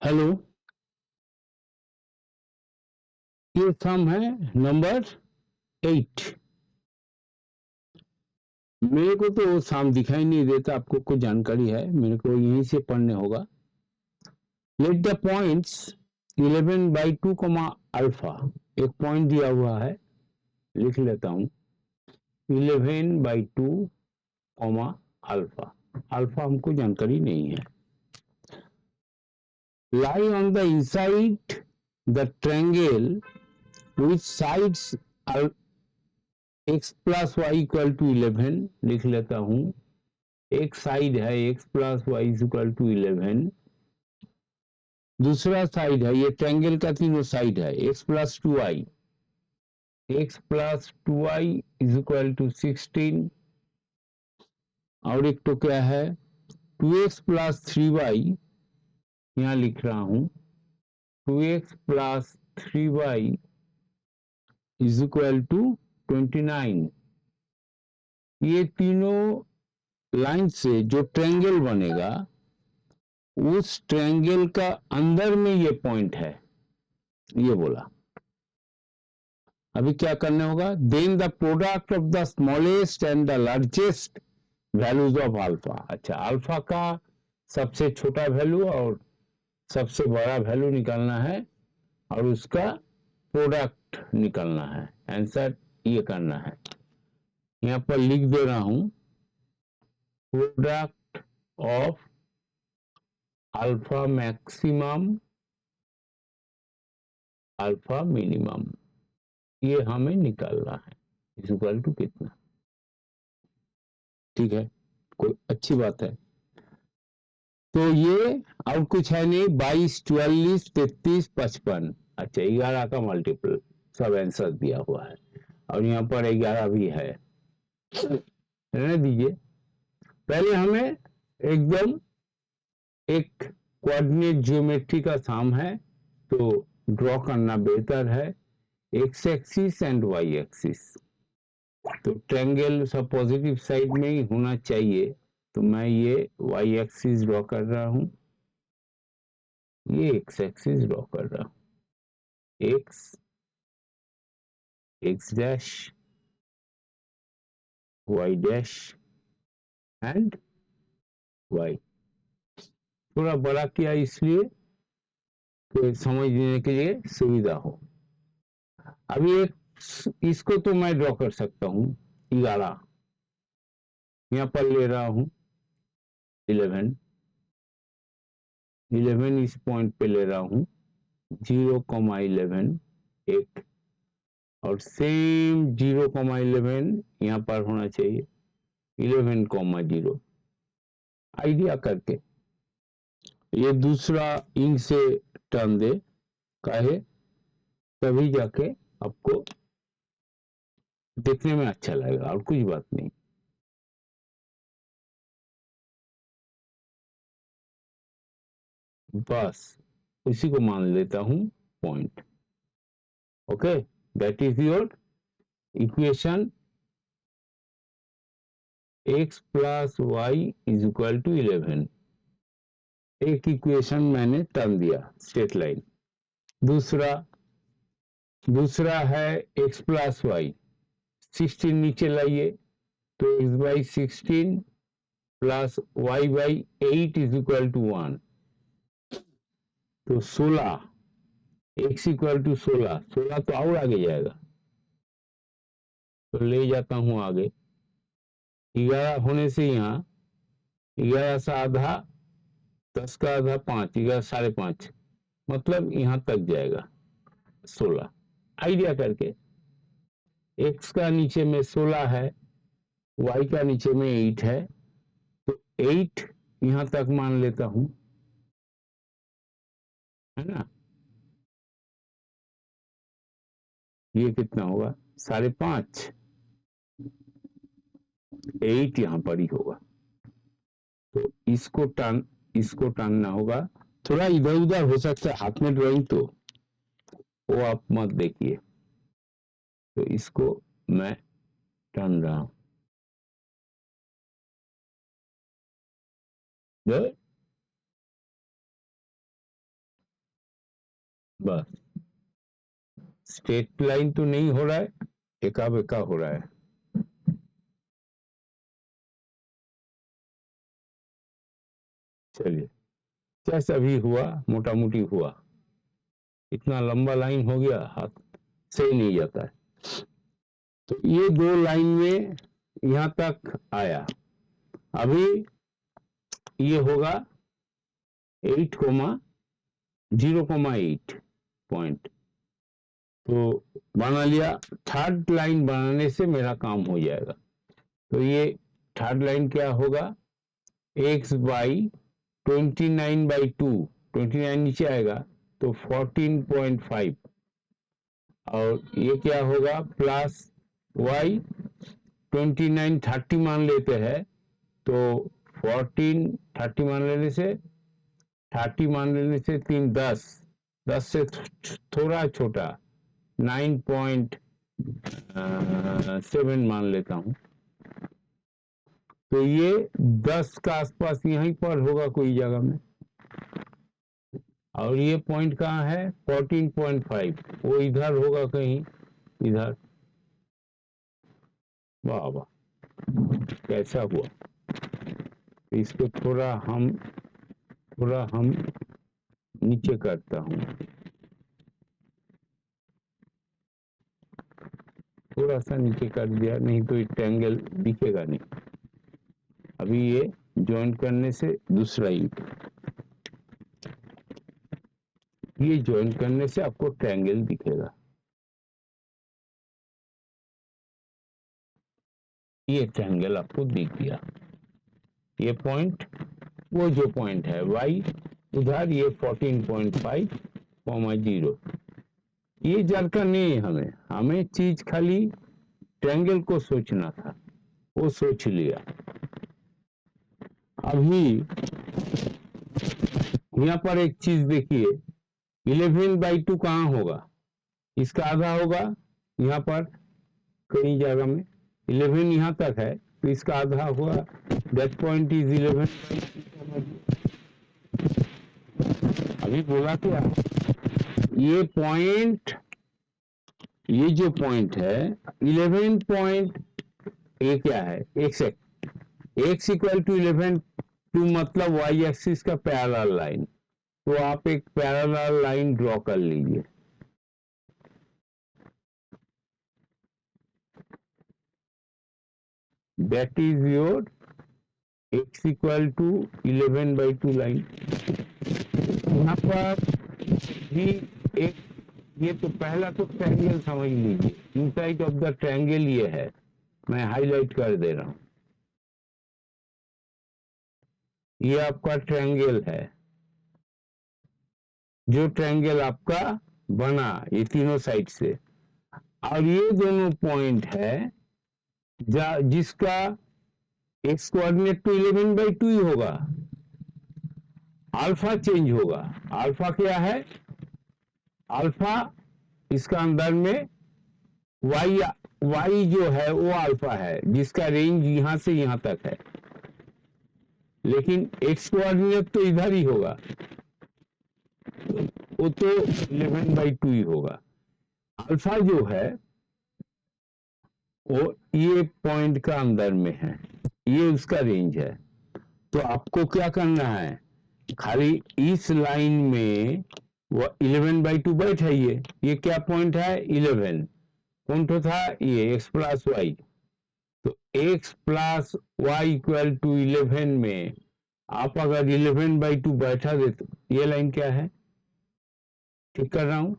Hello, ये सम है number 8। मेरे को तो सम दिखाई नहीं देता, आपको कोई जानकारी है? मेरे को यहीं से पढ़ने होगा। लेट द पॉइंट्स 11/2 अल्फा, एक पॉइंट दिया हुआ है, लिख लेता हूँ 11/2 अल्फा। अल्फा हमको जानकारी नहीं है। lie on the inside the triangle which sides are x plus y equal to 11, लिख लेता हूँ। एक साइड है x plus y is equal to 11, दूसरा साइड है, ये ट्रायंगल का तीनों साइड है, x plus two I is equal to 16, और एक तो क्या है 2x प्लस 3y, यहाँ लिख रहा हूं 2x plus 3y is equal to 29। ये तीनों लाइन से जो ट्रायंगल बनेगा, उस ट्रायंगल का अंदर में ये पॉइंट है, ये बोला। अभी क्या करना होगा, then the product of the smallest and the largest values of alpha. अच्छा, अल्फा का सबसे छोटा वैल्यू और सबसे बड़ा वैल्यू निकालना है, और उसका प्रोडक्ट निकालना है। आंसर ये करना है, यहाँ पर लिख दे रहा हूं product of alpha maximum alpha minimum, ये हमें निकालना है। इज इक्वल टू कितना, ठीक है, कोई अच्छी बात है। तो ये और कुछ है नहीं, 22, 44, 33, 55। अच्छा, 11 का मल्टीपल सब आंसर दिया हुआ है, और यहाँ पर 11 भी है, रहने दीजिए। पहले हमें एकदम एक कोऑर्डिनेट ज्योमेट्री का सम है, तो ड्रॉ करना बेहतर है। X axis and y axis, तो ट्रायंगल सब पॉजिटिव साइड में ही होना चाहिए, तो मैं ये वाई एक्सिस ड्रॉ कर रहा हूं, ये एक्स एक्सिस ड्रॉ कर रहा हूं। X dash, y dash and y. थोड़ा बड़ा किया इसलिए कि समझने के लिए सुविधा हो। अभी एक इसको तो मैं ड्रॉ कर सकता हूं, 11 यहाँ पर ले रहा हूं, 11 इस पॉइंट पे ले रहा हूं, 0,11 एक, और सेम 0,11 यहाँ पर होना चाहिए, 11,0 आइडिया करके। ये दूसरा इंक से टर्न दे काहे, तभी जाके आपको देखने में अच्छा लगेगा, और कुछ बात नहीं। बस उसी को मान लेता हूं point. Okay, that is your equation x plus y is equal to 11। एक इक्वेशन मैंने टर्न दिया, स्ट्रेट लाइन। दूसरा है x प्लस वाई, 16 नीचे लाइए, तो x बाई 16 प्लस y by 8 is equal to 1, तो 16, x इक्वल टू 16, 16 तो और आगे जाएगा, तो ले जाता हूं आगे। 11 होने से यहाँ 11 से आधा, 10 का आधा 5, 11 5.5, मतलब यहाँ तक जाएगा 16। आइडिया करके x का नीचे में 16 है, y का नीचे में 8 है, तो 8 यहाँ तक मान लेता हूं, है ना। ये कितना होगा, 5.5, 8 यहाँ पर ही होगा, तो इसको टानना होगा। थोड़ा इधर उधर हो सकता है हाथ में ड्राइंग, तो वो आप मत देखिए, तो इसको मैं टान रहा हूं। बस स्ट्रेट लाइन तो नहीं हो रहा है, एका बेका हो रहा है। चलिए, जैसा भी हुआ मोटा मोटी हुआ, इतना लंबा लाइन हो गया हाथ से ही नहीं जाता है। तो ये दो लाइन में यहां तक आया। अभी ये होगा 8,0,8 पॉइंट, तो बना लिया। थर्ड लाइन बनाने से मेरा काम हो जाएगा। तो ये थर्ड लाइन क्या होगा, x बाई 29/2, 29 नीचे आएगा तो 14.5, और ये क्या होगा प्लस y 29, 30 मान लेते हैं तो 14, 30 मान लेने से 3 10, 10 से थोड़ा छोटा 9.7 मान लेता हूं। तो ये 10 का आसपास यहीं पर होगा कोई जगह में, और ये पॉइंट कहाँ है 14.5, वो इधर होगा कहीं इधर। वाह वाह, कैसा हुआ। इसको थोड़ा हम नीचे करता हूँ, थोड़ा सा नीचे कर दिया, नहीं तो ट्रायंगल दिखेगा नहीं। अभी ये ज्वाइन करने से दूसरा ये ज्वाइन करने से आपको ट्रायंगल दिखेगा। ये ट्रायंगल आपको दिख गया। ये पॉइंट, वो जो पॉइंट है y उधर, ये 14.5, 0। ये जानकर नहीं, हमें चीज खाली ट्रायंगल को सोचना था, वो सोच लिया। अभी यहाँ पर एक चीज देखिए, 11/2 कहाँ होगा, इसका आधा होगा यहाँ पर कई जगह में। 11 यहाँ तक है तो इसका आधा होगा, दैट पॉइंट इज 11। अभी बोला क्या, ये पॉइंट, ये जो पॉइंट है 11 पॉइंट, ये क्या है x इक्वल टू 11, टू मतलब y एक्सिस का पैरेलल लाइन। तो आप एक पैरेलल लाइन ड्रॉ कर लीजिए। That is your x equal to 11/2 line. यहाँ पर भी एक, ये तो पहला तो ट्रायंगल समझ लीजिए, इनसाइड ऑफ द ट्रायंगल ये है, मैं हाईलाइट कर दे रहा हूं। ये आपका ट्रायंगल है, जो ट्रायंगल आपका बना ये तीनों साइड से, और ये दोनों पॉइंट है जिसका एक्स कोऑर्डिनेट तो 11/2 ही होगा, अल्फा चेंज होगा। अल्फा क्या है, अल्फा इसका अंदर में y जो है वो अल्फा है, जिसका रेंज यहां से यहां तक है, लेकिन एक्स कोऑर्डिनेट तो इधर ही होगा, वो तो 11/2 ही होगा। अल्फा जो है वो ये पॉइंट का अंदर में है, ये उसका रेंज है। तो आपको क्या करना है, खाली इस लाइन में वो 11/2 बैठाइए। ये क्या पॉइंट है 11, कौन तो था ये x प्लस वाई, तो x plus y equal to 11 में आप अगर 11/2 बैठा देते, ये लाइन क्या है, ठीक कर रहा हूं,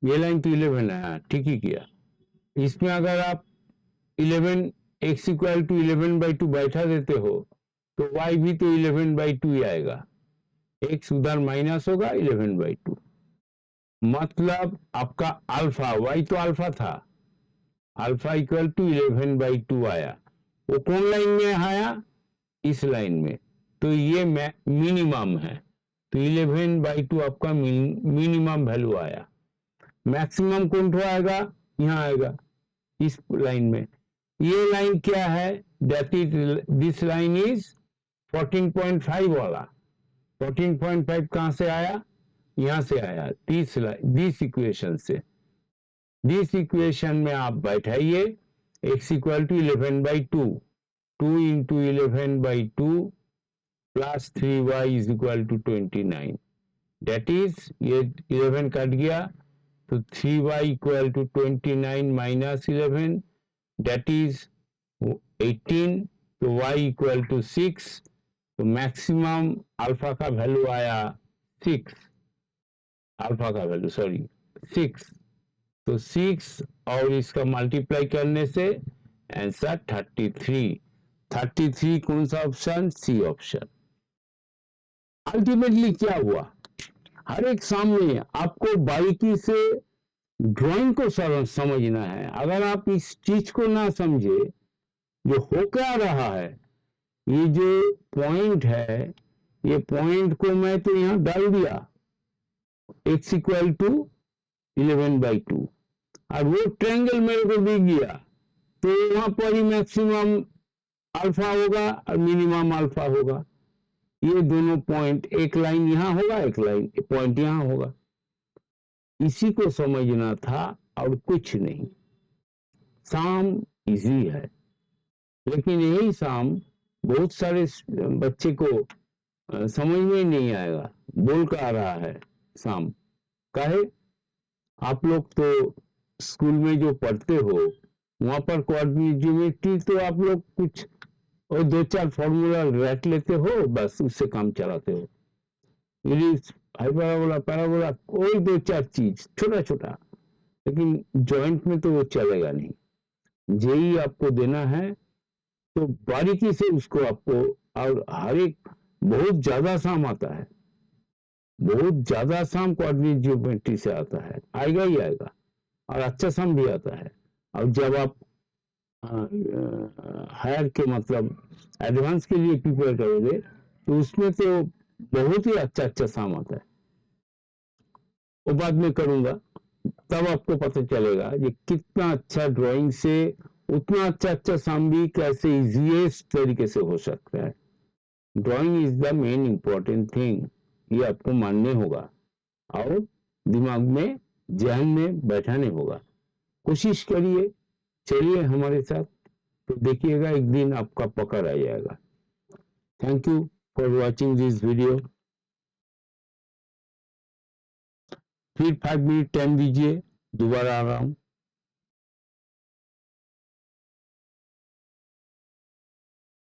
ये लाइन तो 11 है, ठीक ही किया। इसमें अगर आप 11 x इक्वल टू 11/2 बैठा देते हो तो y भी तो 11/2 ही आएगा, x उधर माइनस होगा 11/2, मतलब आपका अल्फा, y तो अल्फा था, अल्फा इक्वल टू 11/2 आया। वो कौन लाइन में आया, इस लाइन में, तो ये मिनिमम है, तो 11/2 आपका मिनिमम वैल्यू आया। मैक्सिमम कौन तो आएगा, यहाँ आएगा इस लाइन में। ये लाइन क्या है, that is this line is 14.5 वाला, 14.5 कहाँ से आया, यहां से आया, दिस इक्वेशन से। दिस इक्वेशन में आप बैठाइए x equal to 11/2, 2 into 11/2 plus 3y is equal to 29, that is ये 11 कट गया तो 3y equal to 29 minus 11, that is 18, तो y इक्वल टू 6, तो मैक्सिमम अल्फा का वैल्यू आया 6, अल्फा का वैल्यू सॉरी 6, तो 6 और इसका मल्टीप्लाई करने से आंसर 33। 33 कौन सा ऑप्शन, सी ऑप्शन। अल्टीमेटली क्या हुआ, हर एक सामने आपको बारीकी से ड्राइंग को समझना है। अगर आप इस चीज को ना समझे, जो हो क्या रहा है, ये जो पॉइंट है, ये पॉइंट को मैं तो यहां डाल दिया x इक्वल टू 11/2, और वो ट्रायंगल मेरे को दिख गया, तो वहां पर ही मैक्सिमम अल्फा होगा और मिनिमम अल्फा होगा। ये दोनों पॉइंट, एक लाइन यहां होगा, एक लाइन पॉइंट यहां होगा, इसी को समझना था और कुछ नहीं। साम इजी है, लेकिन यही साम बहुत सारे बच्चे को समझ में नहीं आएगा। बोल का आ रहा है साम, काहे, आप लोग तो स्कूल में जो पढ़ते हो वहां पर कोऑर्डिनेट ज्योमेट्री तो आप लोग कुछ और 2-4 फॉर्मूला रट लेते हो, बस उससे काम चलाते हो। हाइपरबोला, पैराबोला, कोई 2-4 चीज छोटा छोटा, लेकिन जॉइंट में तो वो चलेगा नहीं। जेई आपको देना है तो बारीकी से उसको आपको, और हर एक बहुत ज्यादा साम आता है, बहुत ज्यादा साम कोऑर्डिनेट ज्योमेट्री से आता है, आएगा ही आएगा, और अच्छा साम भी आता है। और जब आप हायर के मतलब एडवांस के लिए प्रिपेयर करोगे तो उसमें तो बहुत ही अच्छा अच्छा साम आता है। वो बाद में करूंगा, तब आपको पता चलेगा ये कितना अच्छा ड्राइंग से उतना अच्छा अच्छा साम भी कैसे इजीएस्ट तरीके से हो सकता है। Drawing is the main important thing, ये आपको मानने होगा और दिमाग में, जहन में बैठाने होगा। कोशिश करिए, चलिए हमारे साथ, तो देखिएगा एक दिन आपका पकड़ आ जाएगा। Thank you for watching this video. फिर 5 मिनट टाइम दीजिए, दोबारा आ रहा हूं।